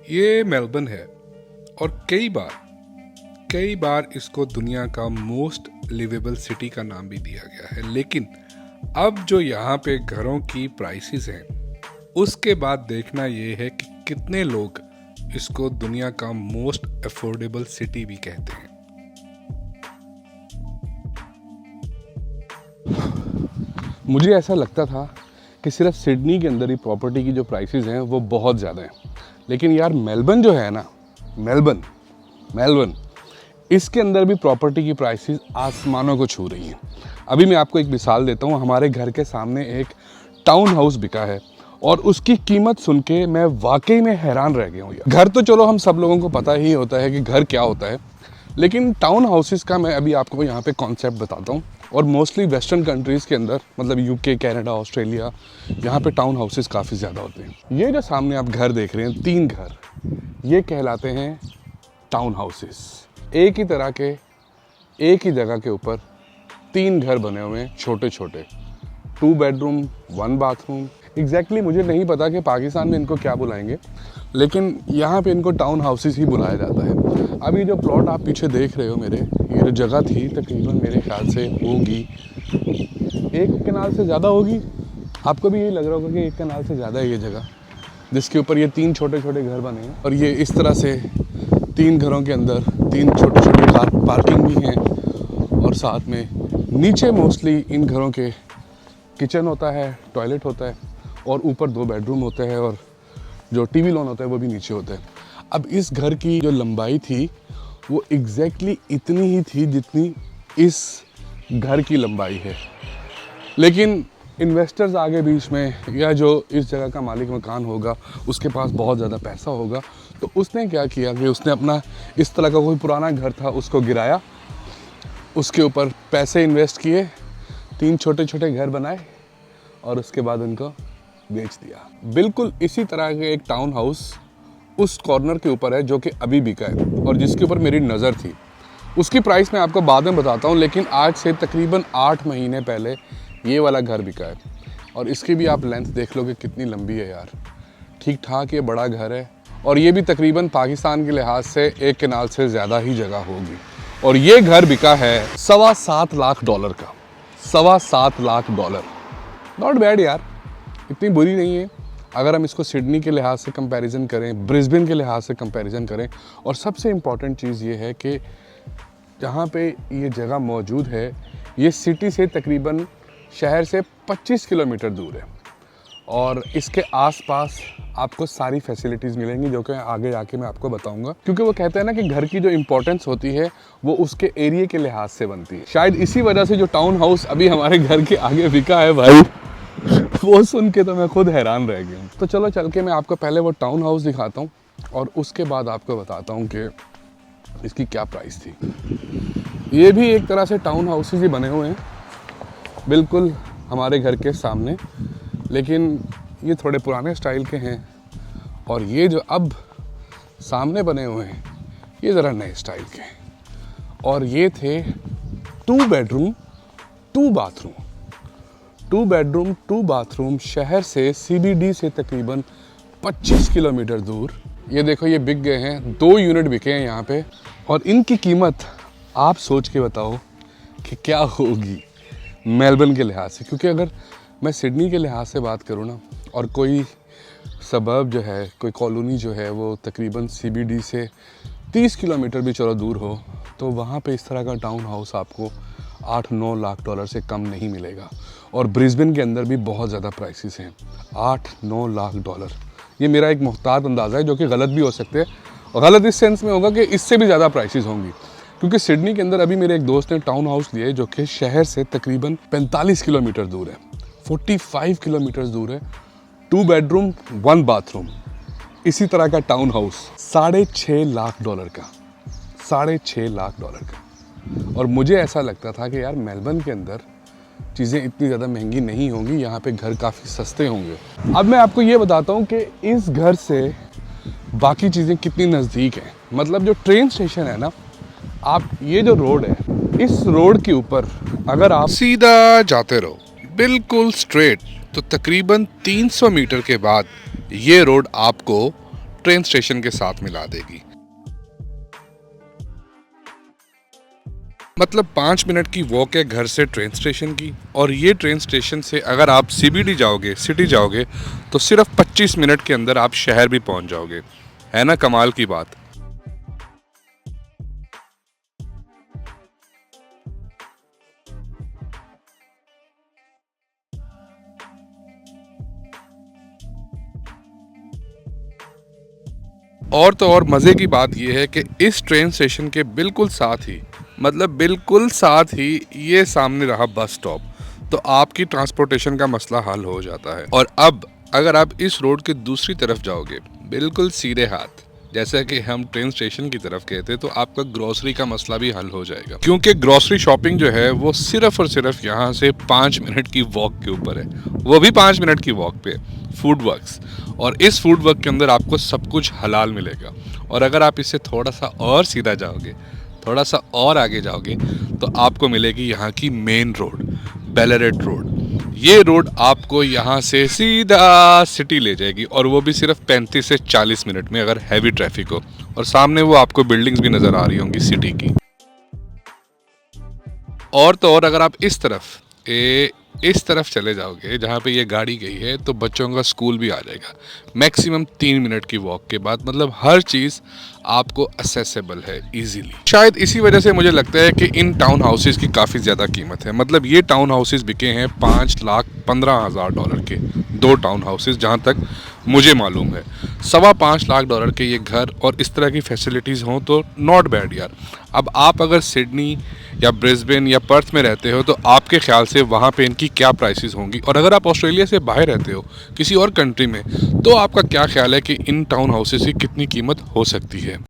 ये मेलबर्न है और कई बार इसको दुनिया का मोस्ट लिवेबल सिटी का नाम भी दिया गया है। लेकिन अब जो यहाँ पे घरों की प्राइसेस हैं, उसके बाद देखना ये है कि कितने लोग इसको दुनिया का मोस्ट अफोर्डेबल सिटी भी कहते हैं। मुझे ऐसा लगता था कि सिर्फ सिडनी के अंदर ही प्रॉपर्टी की जो प्राइसेस हैं वो बहुत ज़्यादा हैं, लेकिन यार मेलबर्न जो है ना, मेलबर्न इसके अंदर भी प्रॉपर्टी की प्राइसेस आसमानों को छू रही हैं। अभी मैं आपको एक मिसाल देता हूँ। हमारे घर के सामने एक टाउन हाउस बिका है और उसकी कीमत सुन के मैं वाकई में हैरान रह गया हूँ। घर तो चलो हम सब लोगों को पता ही होता है कि घर क्या होता है, लेकिन टाउन हाउसेस का मैं अभी आपको यहाँ पे कॉन्सेप्ट बताता हूँ। और मोस्टली वेस्टर्न कंट्रीज़ के अंदर, मतलब यूके, कनाडा, ऑस्ट्रेलिया, यहाँ पे टाउन हाउसेस काफ़ी ज़्यादा होते हैं। ये जो सामने आप घर देख रहे हैं, 3 घर, ये कहलाते हैं टाउन हाउसेस। एक ही तरह के, एक ही जगह के ऊपर 3 घर बने हुए हैं, छोटे छोटे, 2 बेडरूम 1 बाथरूम। एग्जैक्टली मुझे नहीं पता कि पाकिस्तान में इनको क्या बुलाएंगे, लेकिन यहाँ पे इनको टाउन हाउसेस ही बुलाया जाता है। अभी जो प्लॉट आप पीछे देख रहे हो मेरे, ये जो जगह थी तकरीबन मेरे ख्याल से होगी 1 कनाल से ज़्यादा होगी। आपको भी यही लग रहा होगा कि 1 कनाल से ज़्यादा है ये जगह, जिसके ऊपर ये 3 छोटे छोटे घर बने हैं। और ये इस तरह से 3 घरों के अंदर 3 छोटे छोटे कार पार्किंग भी हैं, और साथ में नीचे मोस्टली इन घरों के किचन होता है, टॉयलेट होता है, और ऊपर 2 बेडरूम होते हैं, और जो टीवी लॉन होता है वो भी नीचे होता है। अब इस घर की जो लंबाई थी वो एग्जैक्टली इतनी ही थी जितनी इस घर की लंबाई है, लेकिन इन्वेस्टर्स आगे बीच में, या जो इस जगह का मालिक मकान होगा उसके पास बहुत ज़्यादा पैसा होगा, तो उसने क्या किया कि उसने अपना इस तरह का कोई पुराना घर था उसको गिराया, उसके ऊपर पैसे इन्वेस्ट किए, 3 छोटे छोटे घर बनाए और उसके बाद उनको बेच दिया। बिल्कुल इसी तरह के एक टाउन हाउस उस कॉर्नर के ऊपर है जो कि अभी बिका है और जिसके ऊपर मेरी नज़र थी। उसकी प्राइस मैं आपको बाद में बताता हूँ, लेकिन आज से तकरीबन 8 महीने पहले ये वाला घर बिका है, और इसकी भी आप लेंथ देख लो कि कितनी लंबी है यार। ठीक ठाक ये बड़ा घर है, और ये भी तकरीबन पाकिस्तान के लिहाज से 1 कनाल से ज़्यादा ही जगह होगी। और ये घर बिका है $7.25 लाख का। $7.25 लाख। नॉट बैड यार, इतनी बुरी नहीं है अगर हम इसको सिडनी के लिहाज से कंपैरिजन करें, ब्रिस्बेन के लिहाज से कंपैरिजन करें। और सबसे इम्पॉर्टेंट चीज़ ये है कि जहाँ पे ये जगह मौजूद है, ये सिटी से तकरीबन, शहर से 25 किलोमीटर दूर है, और इसके आसपास आपको सारी फैसिलिटीज़ मिलेंगी जो कि आगे आके मैं आपको बताऊंगा। क्योंकि वो कहते हैं ना कि घर की जो इम्पोर्टेंस होती है वो उसके एरिया के लिहाज से बनती है। शायद इसी वजह से जो टाउन हाउस अभी हमारे घर के आगे बिका है भाई, वो सुन के तो मैं खुद हैरान रह गया हूँ। तो चलो चल के मैं आपको पहले वो टाउन हाउस दिखाता हूँ और उसके बाद आपको बताता हूँ कि इसकी क्या प्राइस थी। ये भी एक तरह से टाउन हाउसेस ही बने हुए हैं बिल्कुल हमारे घर के सामने, लेकिन ये थोड़े पुराने स्टाइल के हैं, और ये जो अब सामने बने हुए हैं ये ज़रा नए स्टाइल के हैं। और ये थे 2 बेडरूम 2 बाथरूम, 2 बेडरूम 2 बाथरूम, शहर से, CBD से तकरीबन 25 किलोमीटर दूर। ये देखो ये बिक गए हैं, 2 यूनिट बिके हैं यहाँ पे, और इनकी कीमत आप सोच के बताओ कि क्या होगी मेलबर्न के लिहाज से। क्योंकि अगर मैं सिडनी के लिहाज से बात करूँ ना, और कोई सबर्ब जो है, कोई कॉलोनी जो है वो तकरीबन CBD से 30 किलोमीटर भी चलो दूर हो, तो वहाँ पे इस तरह का टाउन हाउस आपको $8-9 लाख से कम नहीं मिलेगा। और ब्रिस्बेन के अंदर भी बहुत ज़्यादा प्राइसेस हैं, $8-9 लाख। ये मेरा एक मुख्तार अंदाज़ा है जो कि गलत भी हो सकते हैं, और गलत इस सेंस में होगा कि इससे भी ज़्यादा प्राइसेस होंगी। क्योंकि सिडनी के अंदर अभी मेरे एक दोस्त ने टाउन हाउस लिए जो कि शहर से तकरीबन 45 किलोमीटर दूर है, 45 किलोमीटर दूर है, 2 बेडरूम 1 बाथरूम, इसी तरह का टाउन हाउस $6.5 लाख का, $6.5 लाख का। और मुझे ऐसा लगता था कि यार मेलबर्न के अंदर चीज़ें इतनी ज़्यादा महंगी नहीं होंगी, यहाँ पे घर काफ़ी सस्ते होंगे। अब मैं आपको ये बताता हूँ कि इस घर से बाकी चीज़ें कितनी नज़दीक हैं। मतलब जो ट्रेन स्टेशन है ना, आप ये जो रोड है, इस रोड के ऊपर अगर आप सीधा जाते रहो बिल्कुल स्ट्रेट, तो तकरीबन 300 मीटर के बाद ये रोड आपको ट्रेन स्टेशन के साथ मिला देगी। मतलब 5 मिनट की वॉक है घर से ट्रेन स्टेशन की, और ये ट्रेन स्टेशन से अगर आप सीबीडी जाओगे, सिटी जाओगे, तो सिर्फ 25 मिनट के अंदर आप शहर भी पहुंच जाओगे। है ना कमाल की बात। और तो और मज़े की बात यह है कि इस ट्रेन स्टेशन के बिल्कुल साथ ही, मतलब बिल्कुल साथ ही, ये सामने रहा बस स्टॉप, तो आपकी ट्रांसपोर्टेशन का मसला हल हो जाता है। और अब अगर आप इस रोड के दूसरी तरफ जाओगे, बिल्कुल सीधे हाथ, जैसा कि हम ट्रेन स्टेशन की तरफ गए थे, तो आपका ग्रोसरी का मसला भी हल हो जाएगा, क्योंकि ग्रोसरी शॉपिंग जो है वो सिर्फ और सिर्फ यहाँ से 5 मिनट की वॉक के ऊपर है, वो भी 5 मिनट की वॉक पे फूड वर्क्स। और इस फूड वर्क के अंदर आपको सब कुछ हलाल मिलेगा। और अगर आप इससे थोड़ा सा और सीधा जाओगे, थोड़ा सा और आगे जाओगे, तो आपको मिलेगी यहाँ की मेन रोड, बेलेरेट रोड। ये रोड आपको यहाँ से सीधा सिटी ले जाएगी, और वो भी सिर्फ 35 से 40 मिनट में अगर हैवी ट्रैफिक हो। और सामने वो आपको बिल्डिंग्स भी नज़र आ रही होंगी सिटी की। और तो और अगर आप इस तरफ चले जाओगे जहाँ पे ये गाड़ी गई है, तो बच्चों का स्कूल भी आ जाएगा मैक्सिमम 3 मिनट की वॉक के बाद। मतलब हर चीज़ आपको असेसेबल है इजीली। शायद इसी वजह से मुझे लगता है कि इन टाउन हाउसेस की काफ़ी ज़्यादा कीमत है। मतलब ये टाउन हाउसेस बिके हैं $5,15,000 के, 2 टाउन हाउसेस जहाँ तक मुझे मालूम है। $5.25 लाख के ये घर और इस तरह की फैसिलिटीज़ हों तो नॉट बैड यार। अब आप अगर सिडनी या ब्रिस्बेन या पर्थ में रहते हो, तो आपके ख्याल से वहाँ पे इनकी क्या प्राइसेस होंगी, और अगर आप ऑस्ट्रेलिया से बाहर रहते हो किसी और कंट्री में, तो आपका क्या ख्याल है कि इन टाउन हाउसेस की कितनी कीमत हो सकती है।